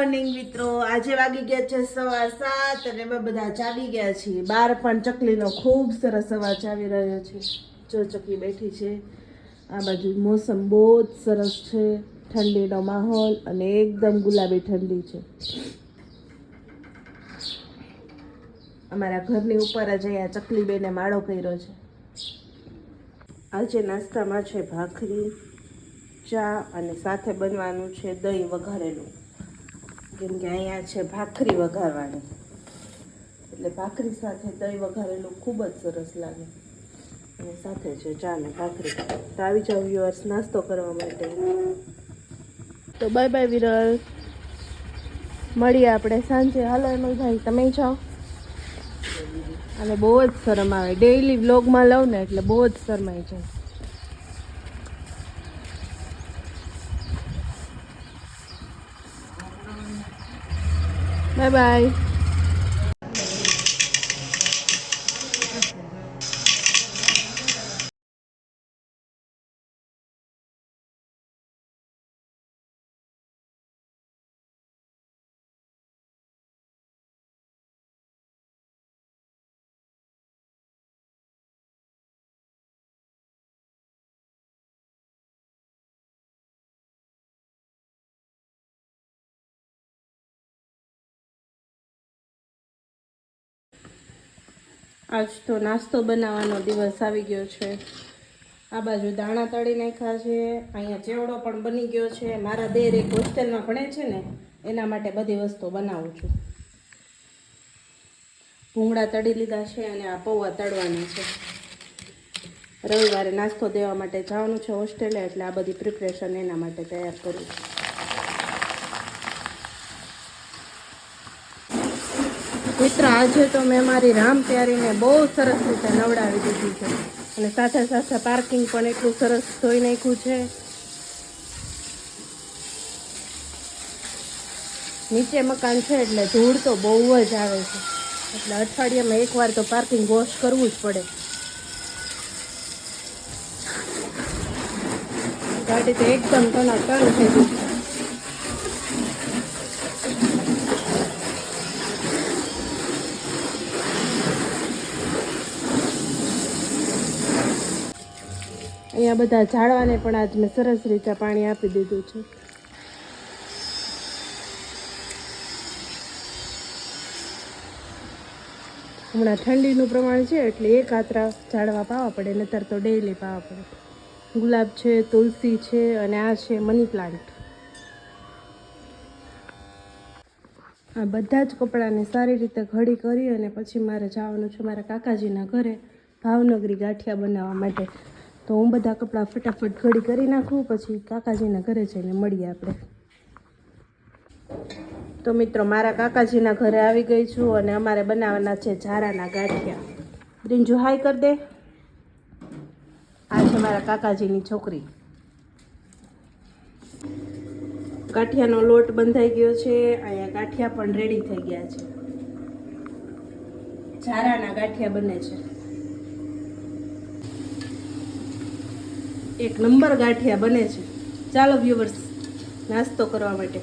Morning મિત્રો, આજે વાગી ગયા છે 7:15 અને અમે બધા જાગી ગયા છીએ. બહાર પણ ચકલીનો ખૂબ સરસ અવાજ આવી રહ્યો છે. જો ચકલી બેઠી છે. આ બાજુ મોસમ બહુ જ સરસ છે, ઠંડીનો માહોલ અને એકદમ ગુલાબી ઠંડી છે. અમારા ઘરની ઉપર જ અહીંયા ચકલી બેને માળો કર્યો છે. આજે નાસ્તામાં છે ભાખરી, ચા અને સાથે બનવાનું છે દહીં વઘારેલું. કેમ કે અહીંયા છે ભાખરી વઘારવાની, એટલે ભાખરી સાથે દહીં વઘારેલું ખૂબ જ સરસ લાગે. અને સાથે છે ચા ને ભાખરી. તો આવી જાવ વ્યુઅર્સ નાસ્તો કરવા માટે. તો બાય બાય વિરલ, મળીએ આપણે સાંજે. હાલો એમલભાઈ, તમે જાઓ. અને બહુ જ શરમ આવે, ડેઈલી વ્લોગમાં લઉં ને એટલે બહુ જ શરમાઈ જાય. Bye bye. આજ તો નાસ્તો બનાવવાનો દિવસ આવી ગયો છે. આ બાજુ દાણા તળી નાખ્યા છે, અહીંયા ચેવડો પણ બની ગયો છે. મારા દેર એક હોસ્ટેલમાં ભણે છે ને, એના માટે બધી વસ્તુ બનાવું છું. ભૂંગળા તળી લીધા છે અને આ પૌવા તળવાના છે. રવિવારે નાસ્તો દેવા માટે જવાનું છે હોસ્ટેલે, એટલે આ બધી પ્રિપરેશન એના માટે તૈયાર કરું છું. મિત્ર, આજે તો મેં મારી રામ પ્યારીને બહુ સરસ રીતે નવડાવી દીધી છે, અને સાથે સાથે પાર્કિંગ પણ એટલું સરસ ધોઈ નાખ્યું છે. નીચે મકાન છે એટલે ધૂળ તો બહુ જ આવે છે, એટલે અઠવાડિયામાં એકવાર તો પાર્કિંગ વોશ કરવું જ પડે. ગાડી તો એકદમ ટનાટન થઈ ગઈ છે. અહીંયા બધા ઝાડવાને પણ આજ મેં સરસ રીતે પાણી આપી દીધું છે. હમણાં ઠંડીનું પ્રમાણ છે એટલે એક આતરા ઝાડવા પાવા પડે, નહીતર તો ડેઈલી પાવા પડે. ગુલાબ છે, તુલસી છે અને આ છે મની પ્લાન્ટ. આ બધા જ કપડાને સારી રીતે ઘડી કરી અને પછી મારે જવાનું છે મારા કાકાજીના ઘરે ભાવનગરી ગાંઠિયા બનાવવા માટે. તો હું બધા કપડાં ફટાફટ ઘડી કરી નાખું, પછી કાકાજીના ઘરે જઈને મળીએ આપણે. તો મિત્રો, મારા કાકાજીના ઘરે આવી ગઈ છું અને અમારે બનાવવાના છે ઝારાના ગાંઠિયા. રીંજુ હાય કર દે. આ છે મારા કાકાજીની છોકરી. ગાંઠિયાનો લોટ બંધાઈ ગયો છે. અહીંયા ગાંઠિયા પણ રેડી થઈ ગયા છે. ઝારાના ગાંઠિયા બને છે. એક નંબર ગાંઠિયા બને છે. ચાલો વ્યુઅર્સ, નાસ્તો કરવા માટે.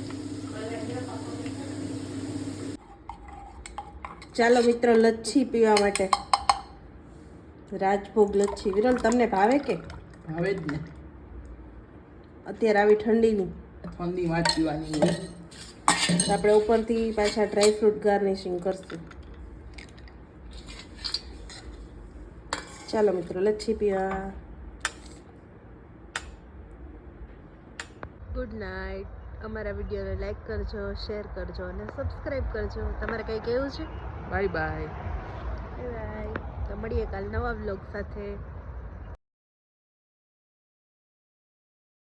ચાલો મિત્રો, લચ્છી પીવા માટે. રાજભોગ લચ્છી. વિરલ, તમને ભાવે કે? ભાવે જ ને. અત્યારે આવી ઠંડીની વાત પીવાની હોય. આપણે ઉપરથી પાછા ડ્રાયફ્રૂટ ગાર્નિશિંગ કરશું. ચાલો મિત્રો, લચ્છી પીવા. Good night. અમારા વિડીયોને લાઈક કરજો, શેર કરજો અને સબસ્ક્રાઈબ કરજો. તમારે કંઈ કહેવું છે? Bye bye. બાય. તો મળીએ કાલ નવા વ્લોગ સાથે.